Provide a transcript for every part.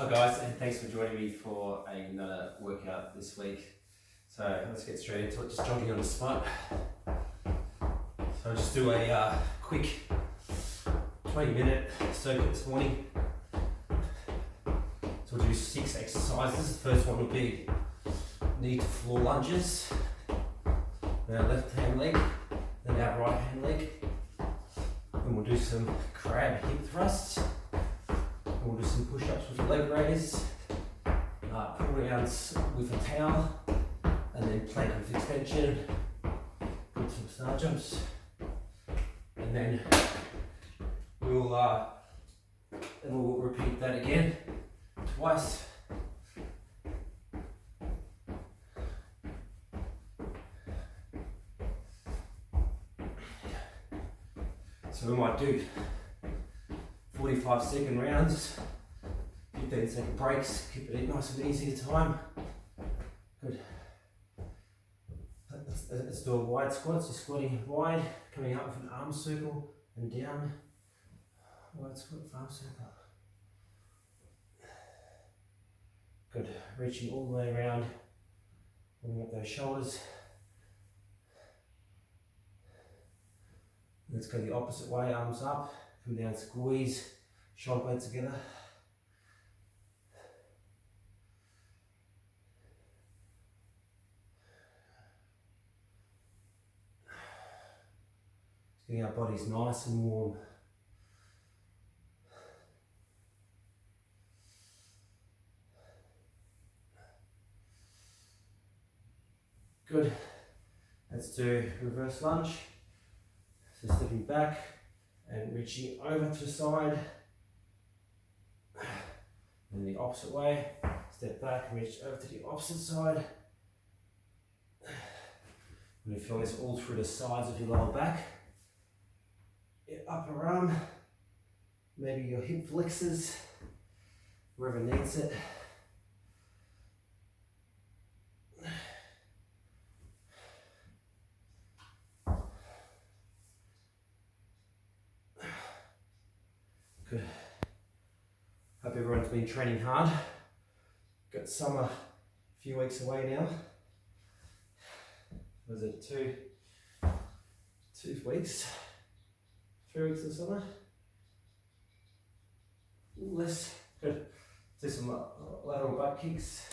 Hi guys, and thanks for joining me for another workout this week. So let's get straight into it, just jogging on the spot. So I'll just do a quick 20-minute circuit this morning. So we'll do 6 exercises. The first one will be knee to floor lunges. Then our left hand leg, then our right hand leg. Then we'll do some crab hip thrusts. We'll do some push-ups with leg raise, pull downs with a towel, and then plank with extension, with some star jumps, and then we'll repeat that again twice. So we might do 45-second rounds, 15-second breaks, keep it nice and easy at a time. Good. Let's do a wide squat, so squatting wide, coming up with an arm circle and down. Wide squat, arm circle. Good. Reaching all the way around, pulling up those shoulders. Let's go the opposite way, arms up, come down, squeeze, shoulder blades together. Getting our bodies nice and warm. Good. Let's do reverse lunge. So stepping back and reaching over to the side. And the opposite way. Step back and reach over to the opposite side. And you feel this all through the sides of your lower back. Your upper arm, maybe your hip flexors, wherever needs it. Good. Hope everyone's been training hard. Got summer a few weeks away now. Was it 2 weeks? 3 weeks of summer? Less. Good. Do some lateral butt kicks.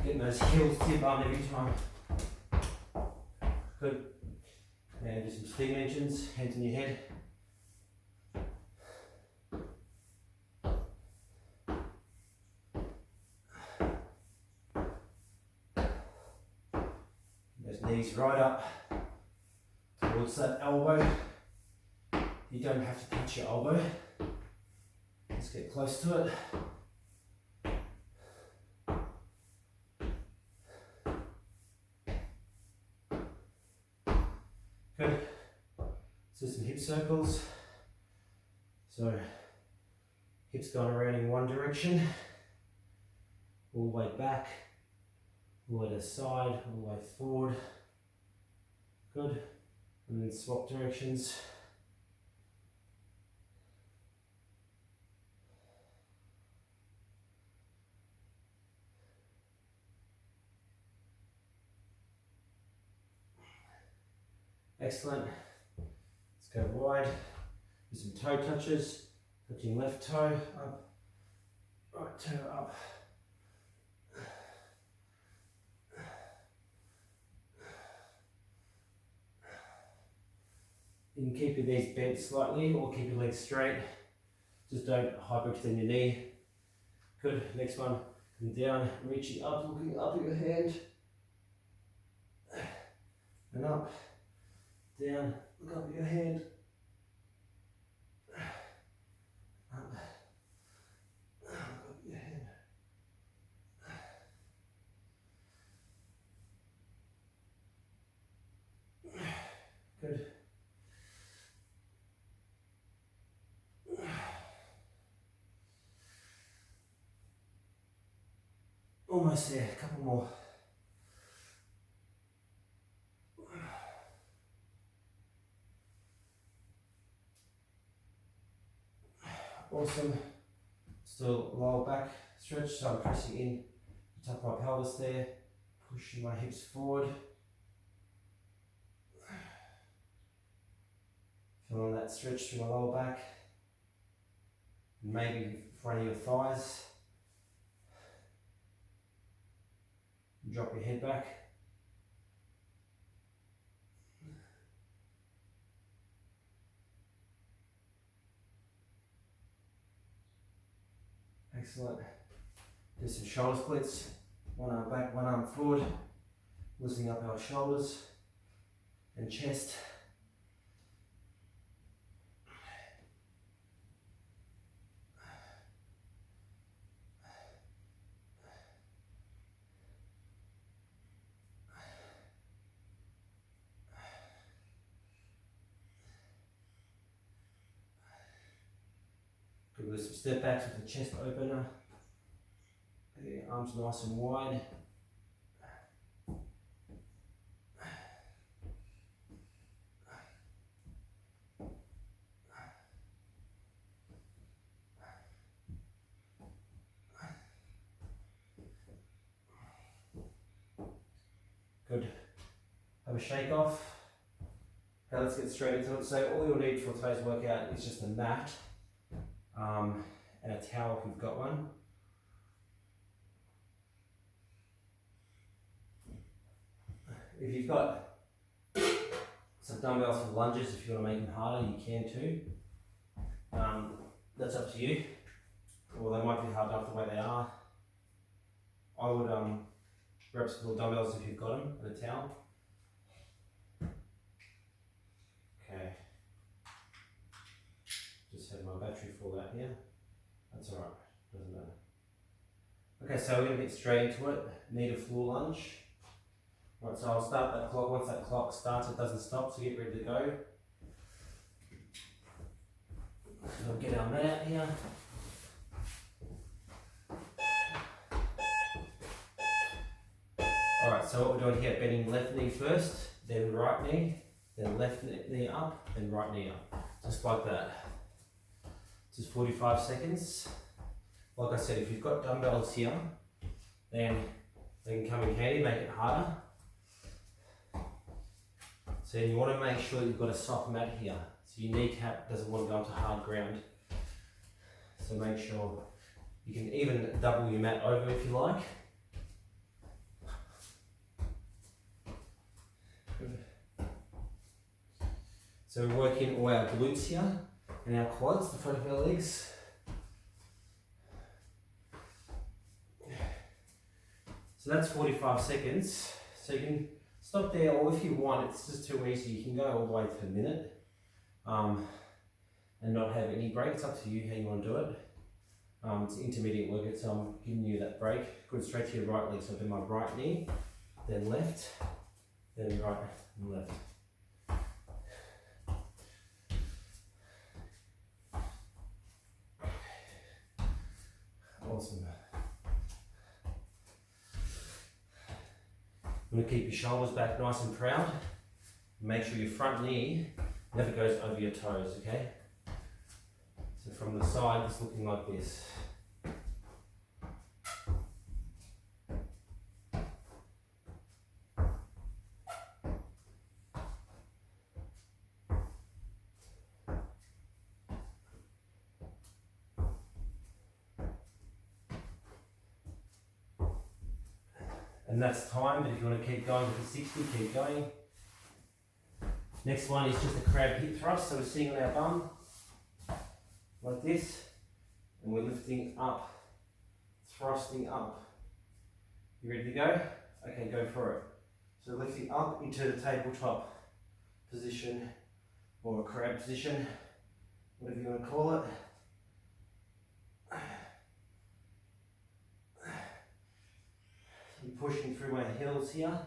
Getting those heels to your bum every time. Good. And do some steam engines, hands on your head. Those knees right up towards that elbow. You don't have to touch your elbow. Let's get close to it. Good. So some hip circles. So hips going around in one direction, all the way back, all the way to the side, all the way forward. Good. And then swap directions. Excellent. Let's go wide. Do some toe touches. Touching left toe up, right toe up. You can keep your knees bent slightly or keep your legs straight. Just don't hyperextend your knee. Good. Next one. Come down, reaching up, looking up at your hand. And up. Down, look up at your hand. Up. Look up at your hand. Almost there, a couple more. Awesome. Still lower back stretch, so I'm pressing in the top of my pelvis there, pushing my hips forward. Feeling that stretch through my lower back. And maybe front of your thighs. Drop your head back. Excellent. Do some shoulder splits. One arm back, one arm forward. Loosening up our shoulders and chest. Good with some step backs with the chest opener. The arms nice and wide. Good. Have a shake off. Okay, let's get straight into it. So all you'll need for today's workout is just a mat and a towel if you've got one. If you've got some dumbbells for lunges, if you want to make them harder, you can too. That's up to you. Well, they might be hard enough the way they are. I would grab some little dumbbells if you've got them, and a towel. Okay. Just had my battery fall out here. That's alright, doesn't matter. Okay, so we're going to get straight into it. Need a floor lunge. Right, so I'll start that clock. Once that clock starts, it doesn't stop, so get ready to go. So we'll get our mat out here. Alright, so what we're doing here, bending left knee first, then right knee, then left knee up, then right knee up. Just like that. Just 45 seconds. Like I said, if you've got dumbbells here, then they can come in handy, make it harder. So you want to make sure you've got a soft mat here. So your kneecap doesn't want to go onto hard ground. So make sure you can even double your mat over if you like. Good. So we're working all our glutes here and our quads, the front of our legs. So that's 45 seconds. So you can stop there, or if you want, it's just too easy, you can go all the way to a minute and not have any break. It's up to you how you want to do it. It's an intermediate workout, so I'm giving you that break. Good, straight to your right leg. So I do my right knee, then left, then right and left. Awesome. You want to keep your shoulders back nice and proud. Make sure your front knee never goes over your toes, okay? So from the side, it's looking like this. And that's time, but if you want to keep going with the 60, keep going. Next one is just a crab hip thrust, so we're sitting on our bum, like this, and we're lifting up, thrusting up. You ready to go? Okay, go for it. So lifting up into the tabletop position, or a crab position, whatever you want to call it. I'm pushing through my heels here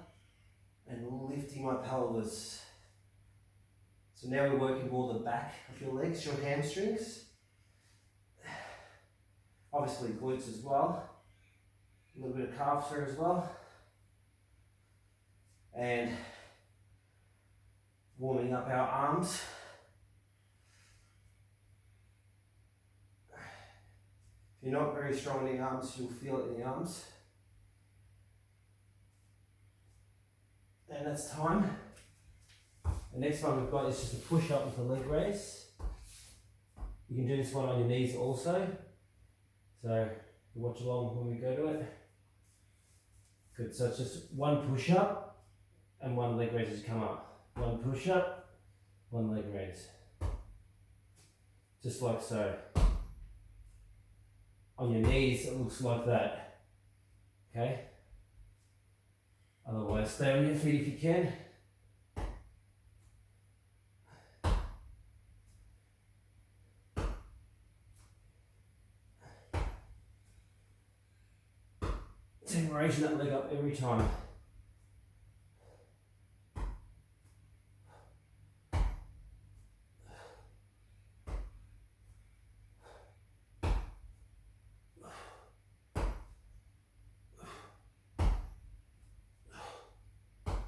and lifting my pelvis. So now we're working more the back of your legs, your hamstrings. Obviously glutes as well. A little bit of calves there as well. And warming up our arms. If you're not very strong in the arms, you'll feel it in the arms. And that's time. The next one we've got is just a push up with a leg raise. You can do this one on your knees also. So watch along when we go to it. Good, so it's just one push up and one leg raise as you come up. One push up, one leg raise. Just like so. On your knees it looks like that. Okay? Otherwise stay on your feet if you can. So we're raising that leg up every time.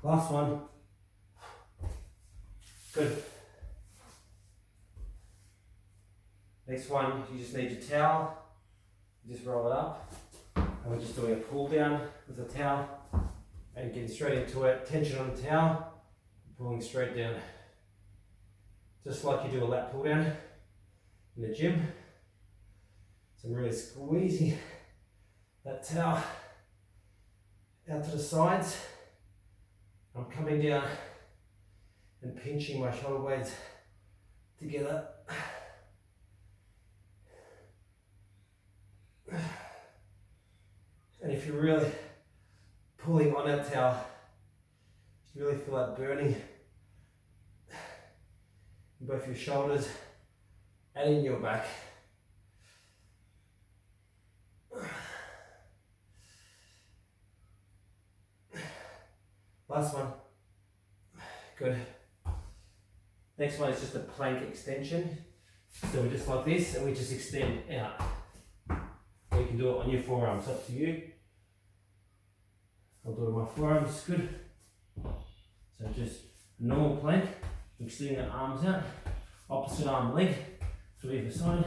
Last one. Good. Next one, you just need your towel. You just roll it up. And we're just doing a pull down with the towel. And getting straight into it. Tension on the towel. Pulling straight down. Just like you do a lat pull down in the gym. So I'm really squeezing that towel out to the sides. I'm coming down and pinching my shoulder blades together. And if you're really pulling on that towel, you really feel that burning in both your shoulders and in your back. Last one. Good. Next one is just a plank extension. So we're just like this and we just extend out. Or you can do it on your forearms, up to you. I'll do it on my forearms, good. So just a normal plank, extending the arms out, opposite arm leg to either side.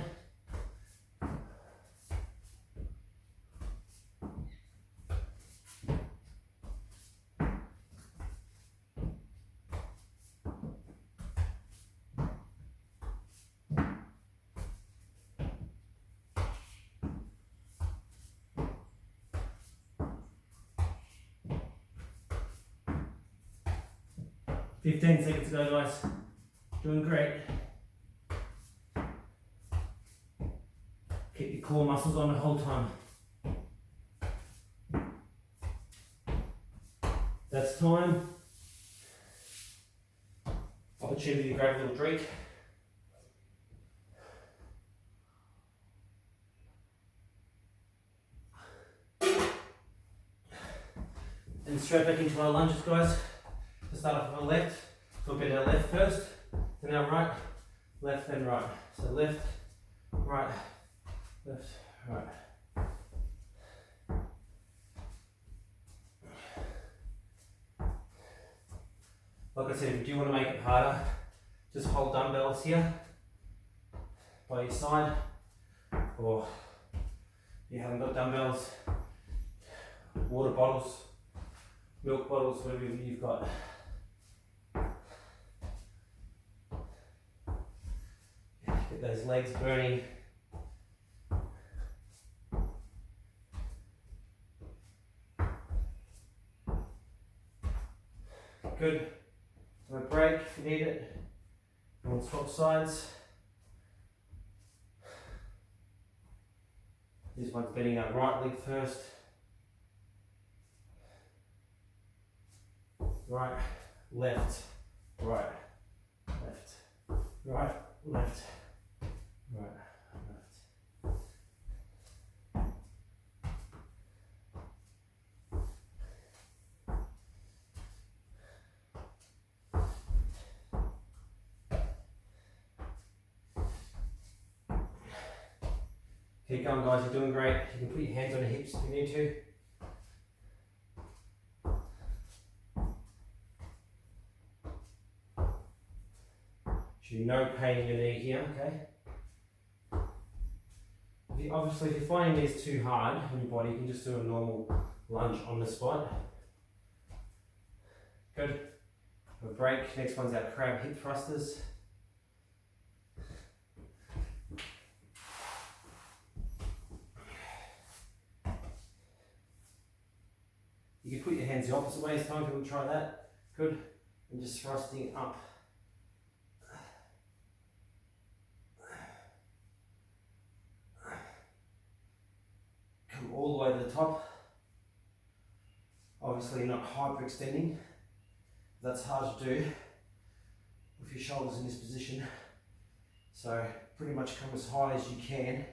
Fifteen seconds to go, guys. Doing great. Keep your core muscles on the whole time. That's time. Opportunity to grab a little drink. And straight back into our lunges, guys. To start off on the left, so we'll get our left first, then our right, left, then right. So left, right, left, right. Like I said, if you do want to make it harder, just hold dumbbells here by your side, or if you haven't got dumbbells, water bottles, milk bottles, whatever you've got. Get those legs burning. Good. So a break if you need it. And we'll swap sides. This one's bending our right leg first. Right, left, right, left, right, left, right, left. Keep going, guys, you're doing great. You can put your hands on your hips if you need to. Should be no pain in your knee here, okay? Obviously, if you're finding these too hard on your body, you can just do a normal lunge on the spot. Good. Have a break. Next one's our crab hip thrusters. You can put your hands the opposite way this time if you want to try that. Good. And just thrusting up. Come all the way to the top. Obviously not hyperextending. That's hard to do with your shoulders in this position. So pretty much come as high as you can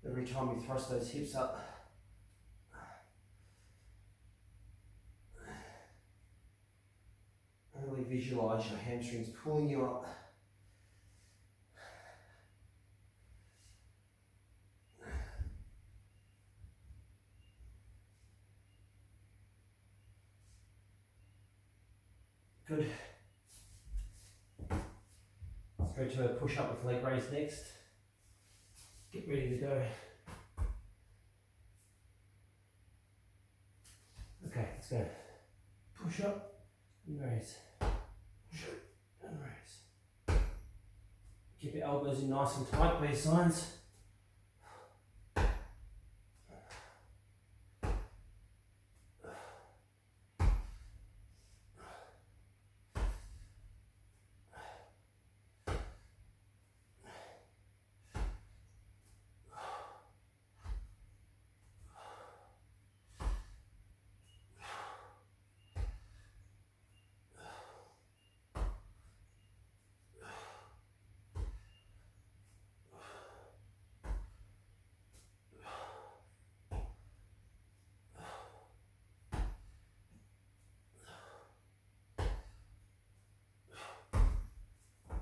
every time you thrust those hips up. Really visualize your hamstrings pulling you up. Good. Let's go to a push up with leg raise next. Get ready to go. Okay, let's go. Push up and raise. Push up and raise. Keep your elbows in nice and tight by your sides.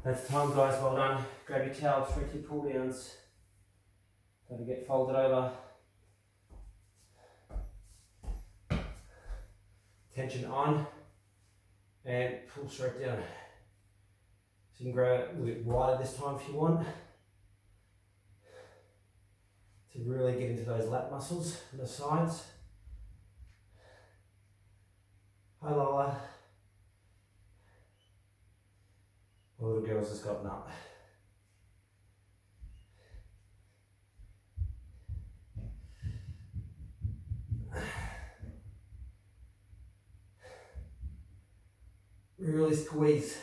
That's time, guys, well done. Grab your towel, stretch your pull downs. Don't get folded over. Tension on and pull straight down. So you can grow it a little bit wider this time if you want. To really get into those lat muscles on the sides. Hi Lola. The little girl's just gotten up. Really squeeze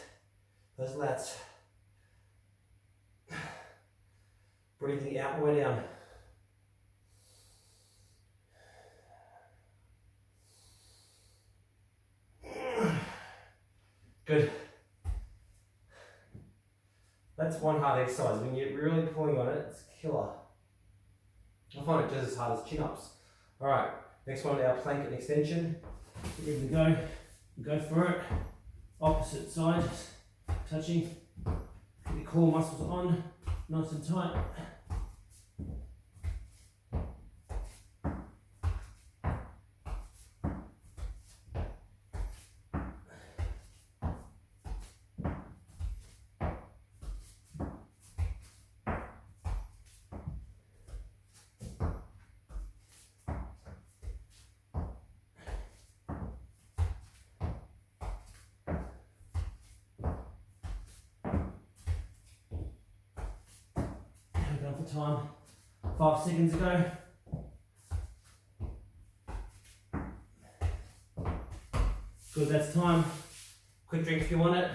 those lats. Breathing out and way down. Good. That's one hard exercise. When you're really pulling on it, it's killer. I find it just as hard as chin-ups. Alright, next one, our plank and extension. Get ready to go. Go for it. Opposite side, touching. Get your core muscles on, nice and tight. Time 5 seconds ago. Good, that's time. Quick drink if you want it.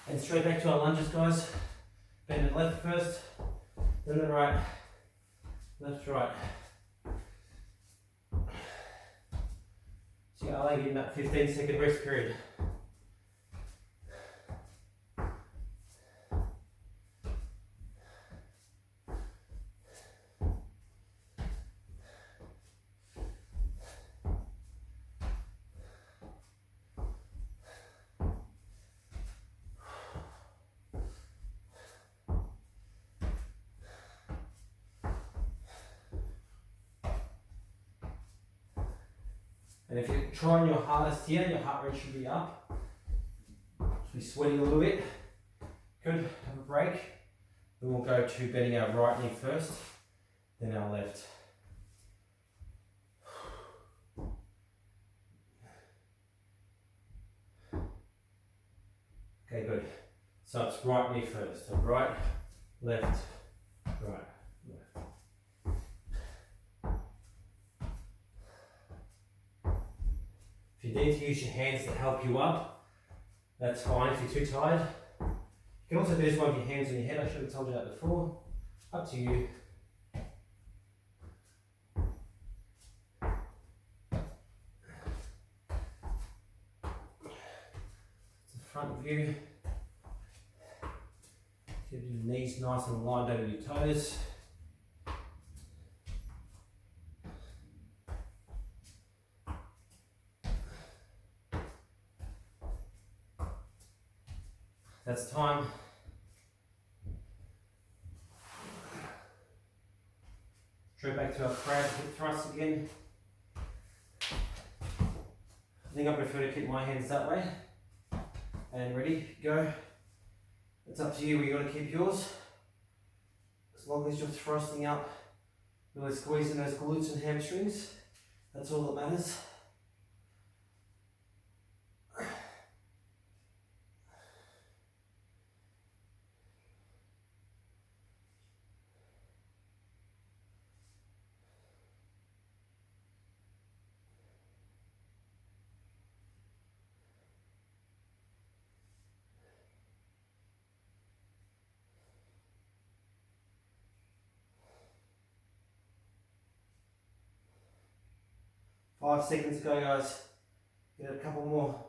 And straight back to our lunges, guys. Bend to the left first, then the right. Left, right. So I like in that 15-second rest period. And if you're trying your hardest here, your heart rate should be up. Should be sweating a little bit. Good, have a break. Then we'll go to bending our right knee first, then our left. Okay, good. So it's right knee first. So right, left, right, left. If you need to use your hands to help you up, that's fine. If you're too tired, you can also do this one with your hands on your head. I should have told you that before. Up to you. It's a front view. Keep your knees nice and aligned over your toes. That's time. Straight back to our crab hip thrust again. I think I prefer to keep my hands that way. And ready, go. It's up to you where you want to keep yours. As long as you're thrusting up, really squeezing those glutes and hamstrings, that's all that matters. Five seconds to go, guys. Get a couple more.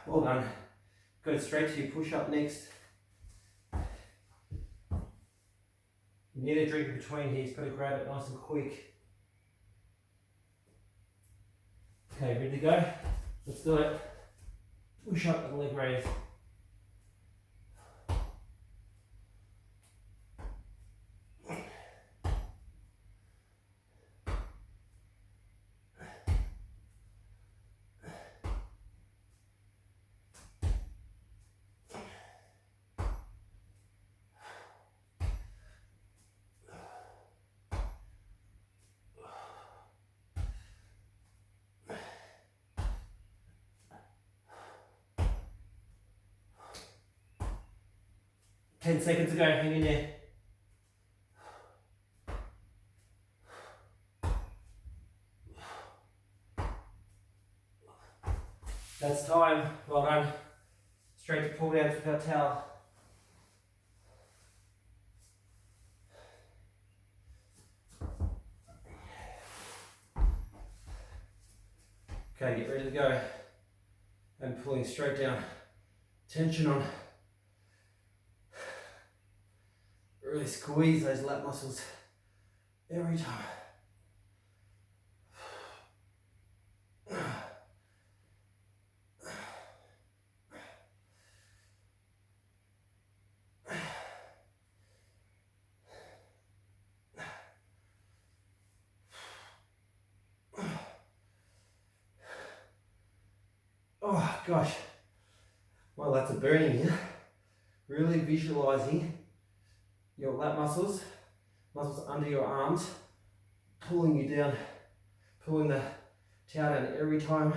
Well done. Go straight to your push-up next. You need a drink in between here, you've got to grab it nice and quick. Okay, ready to go? Let's do it. Push up and leg raise. Ten seconds to go, hang in there. That's time, well done. Straight to pull down with our towel. Okay, get ready to go. And pulling straight down. Tension on. Really squeeze those lat muscles every time. Oh gosh, well that's a burning here. Really visualizing your lat muscles under your arms, pulling you down, pulling the towel down every time.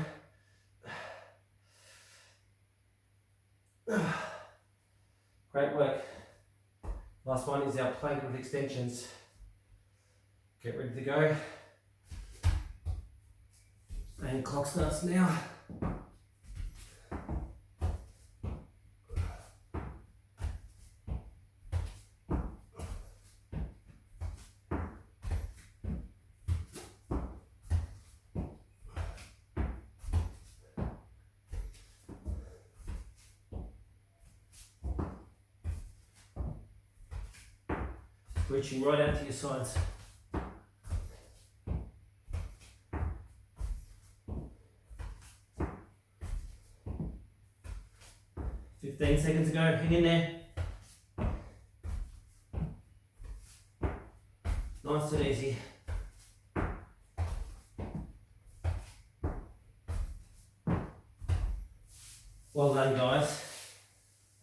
Great work. Last one is our plank with extensions. Get ready to go. And clock starts now. Reaching right out to your sides. Fifteen seconds to go, hang in there. Nice and easy. Well done, guys.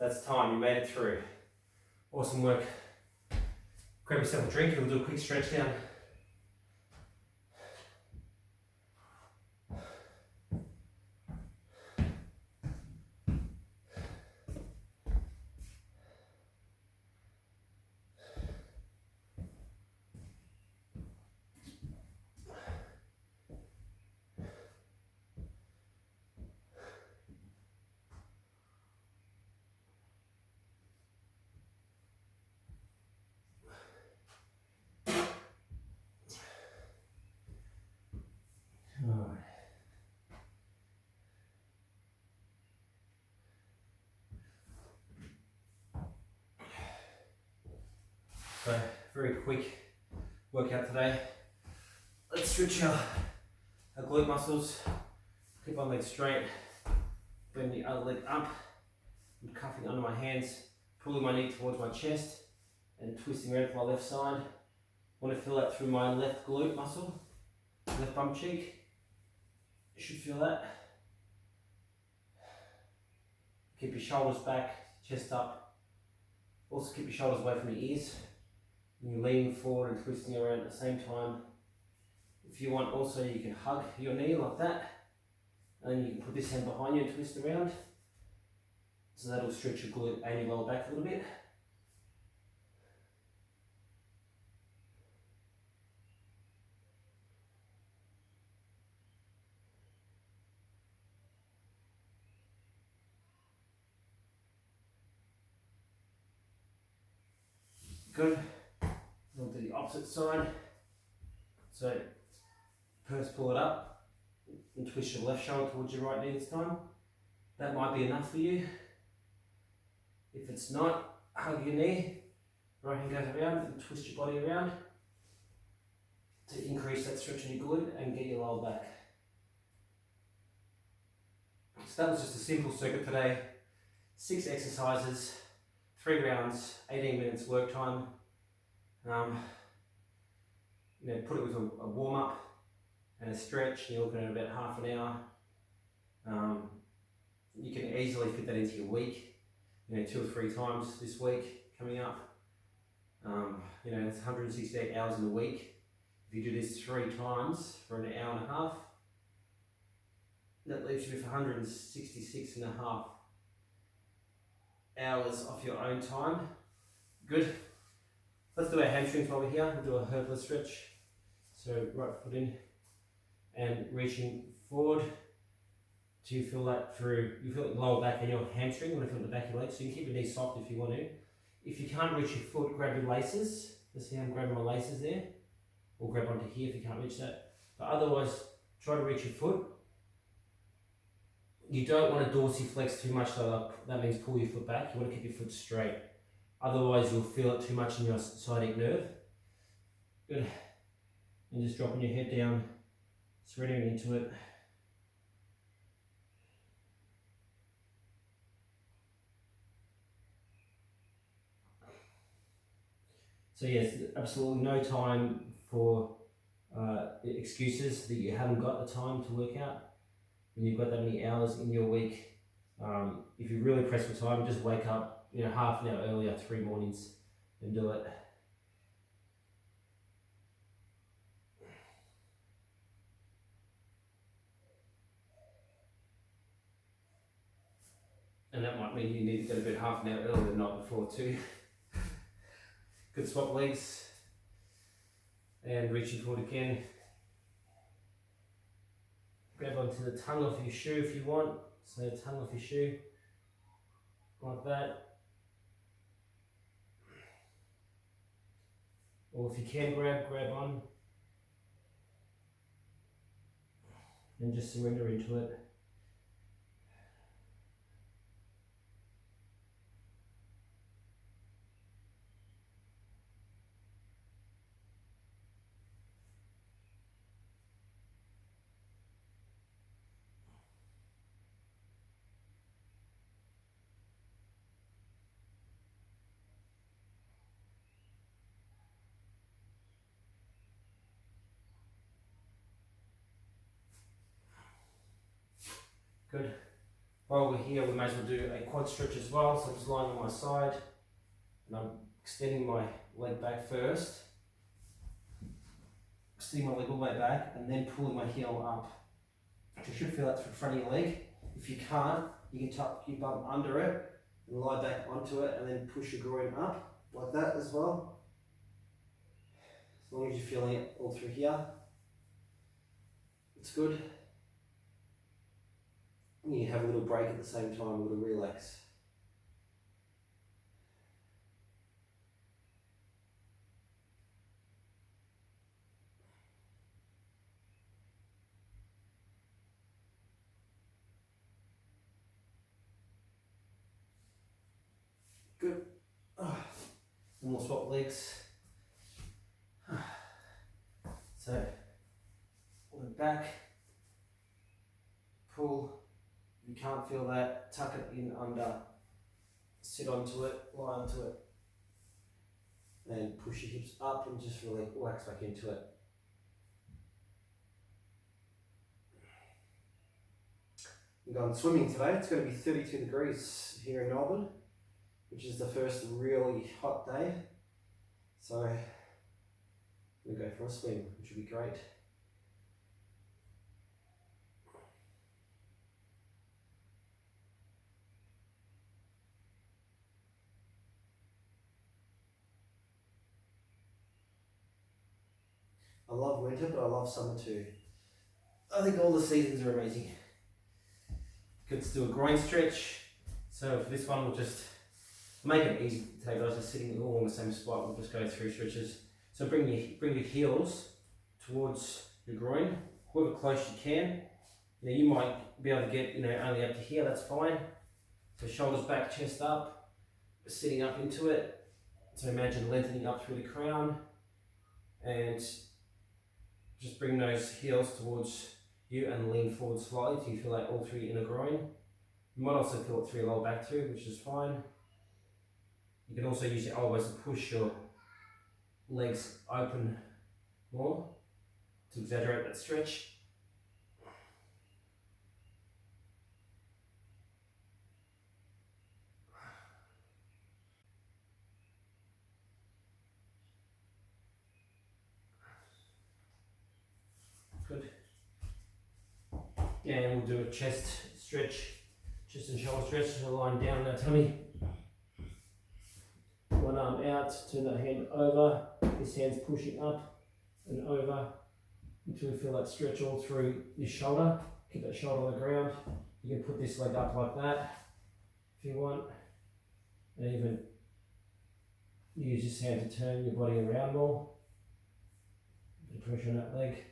That's time, you made it through. Awesome work. Grab yourself a drink and we'll do a quick stretch down. Alright. So, very quick workout today. Let's stretch our glute muscles. Keep one leg straight. Bend the other leg up. I'm cuffing under my hands, pulling my knee towards my chest and twisting around to my left side. I want to feel that through my left glute muscle, left bum cheek. You should feel that. Keep your shoulders back, chest up. Also keep your shoulders away from your ears. And you're leaning forward and twisting around at the same time. If you want also, you can hug your knee like that. And then you can put this hand behind you and twist around. So that'll stretch your glute and your lower back a little bit. Good. We'll do the opposite side. So first pull it up and twist your left shoulder towards your right knee this time. That might be enough for you. If it's not, hug your knee, right hand goes around and twist your body around to increase that stretch in your glute and get your lower back. So that was just a simple circuit today. 6 exercises, 3 rounds, 18 minutes work time. Put it with a warm up and a stretch. You're looking at about half an hour. You can easily fit that into your week. 2 or 3 times this week coming up. It's 168 hours in a week. If you do this 3 times for an hour and a half, that leaves you with 166 and a half hours off your own time. Good. Let's do our hamstrings while we're here. We'll do a Hercules stretch. So right foot in and reaching forward. Do you feel that through, you feel the lower back and your hamstring, you want to feel the back of your leg, so you can keep your knees soft if you want to. If you can't reach your foot, grab your laces. Let's see how I'm grabbing my laces there. Or grab onto here if you can't reach that. But otherwise, try to reach your foot. You don't want to dorsiflex too much, so that means pull your foot back. You want to keep your foot straight. Otherwise, you'll feel it too much in your sciatic nerve. Good. And just dropping your head down, surrendering into it. So yes, absolutely no time for excuses that you haven't got the time to work out. When you've got that many hours in your week, if you're really pressed for time, just wake up half an hour earlier, 3 mornings, and do it. And that might mean you need to go to bed half an hour earlier the night before too. Good, swap legs and reaching forward again. Grab onto the tongue of your shoe if you want. So the tongue of your shoe, like that. Or if you can grab on. And just surrender into it. Good. While we're here, we may as well do a quad stretch as well. So I'm just lying on my side and I'm extending my leg back first. Extending my leg all the way back and then pulling my heel up. You should feel that through the front of your leg. If you can't, you can tuck your bum under it and lie back onto it and then push your groin up like that as well. As long as you're feeling it all through here, it's good. And you have a little break at the same time, a little relax. Good. And we'll swap legs. So, leg back, pull. If you can't feel that, tuck it in under, sit onto it, lie onto it, and push your hips up and just really relax back into it. I'm going swimming today. It's going to be 32 degrees here in Melbourne, which is the first really hot day. So we'll go for a swim, which will be great. I love winter, but I love summer too. I think all the seasons are amazing. Good to do a groin stretch. So for this one, we'll just make it easy today, guys. Just sitting all in the same spot. We'll just go through stretches. So bring your heels towards your groin, however close you can. Now you might be able to get only up to here. That's fine. So shoulders back, chest up, sitting up into it. So imagine lengthening up through the crown, and just bring those heels towards you and lean forward slightly so you feel that all through your inner groin. You might also feel it through your lower back too, which is fine. You can also use your elbows to push your legs open more to exaggerate that stretch. Good. And we'll do a chest stretch, chest and shoulder stretch. So lying down on our tummy. One arm out, turn that hand over. This hand's pushing up and over until you feel that stretch all through your shoulder. Keep that shoulder on the ground. You can put this leg up like that if you want. And even use this hand to turn your body around more. Put pressure on that leg.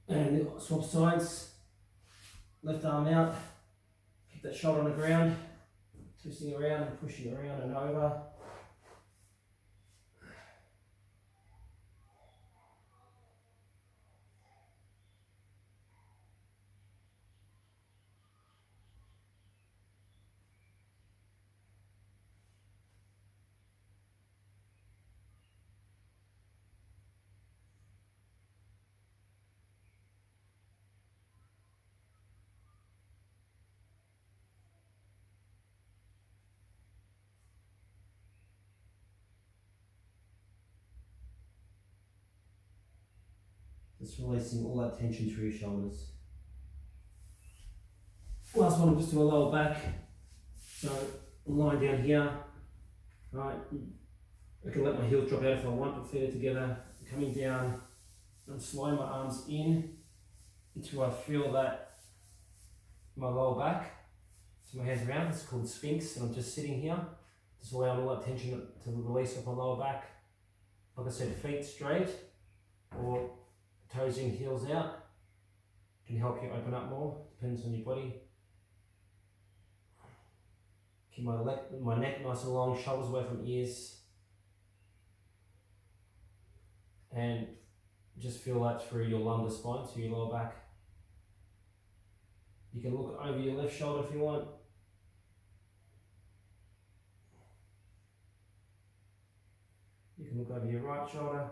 And swap sides, left arm out, keep that shoulder on the ground, twisting around and pushing around and over. Just releasing all that tension through your shoulders. Last one, just do a lower back. So I'm lying down here. Right, I can let my heels drop out if I want, but feet are together, coming down. I'm sliding my arms in until I feel that my lower back. So my hands around, it's called Sphinx, and I'm just sitting here Just allowing all that tension to release off my lower back. Like I said, feet straight or toes in, heels out can help you open up more, depends on your body. Keep my neck nice and long, shoulders away from ears. And just feel that through your lumbar spine, so your lower back. You can look over your left shoulder if you want. You can look over your right shoulder.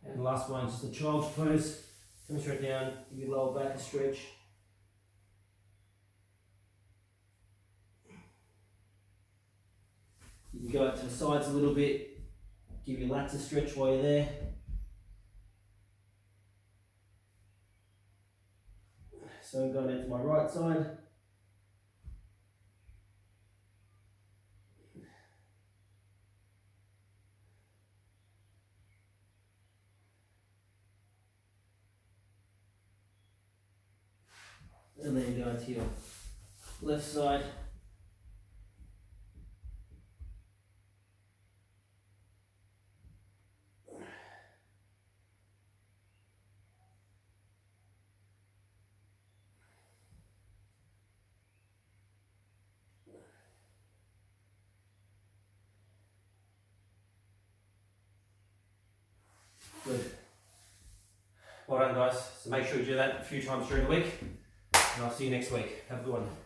And the last one is just a child's pose. Come straight down, give your lower back a stretch. You can go out to the sides a little bit, give your lats a stretch while you're there. So I'm going out to my right side. And then go to your left side. Good. Well done, guys. So make sure you do that a few times during the week, and I'll see you next week. Have a good one.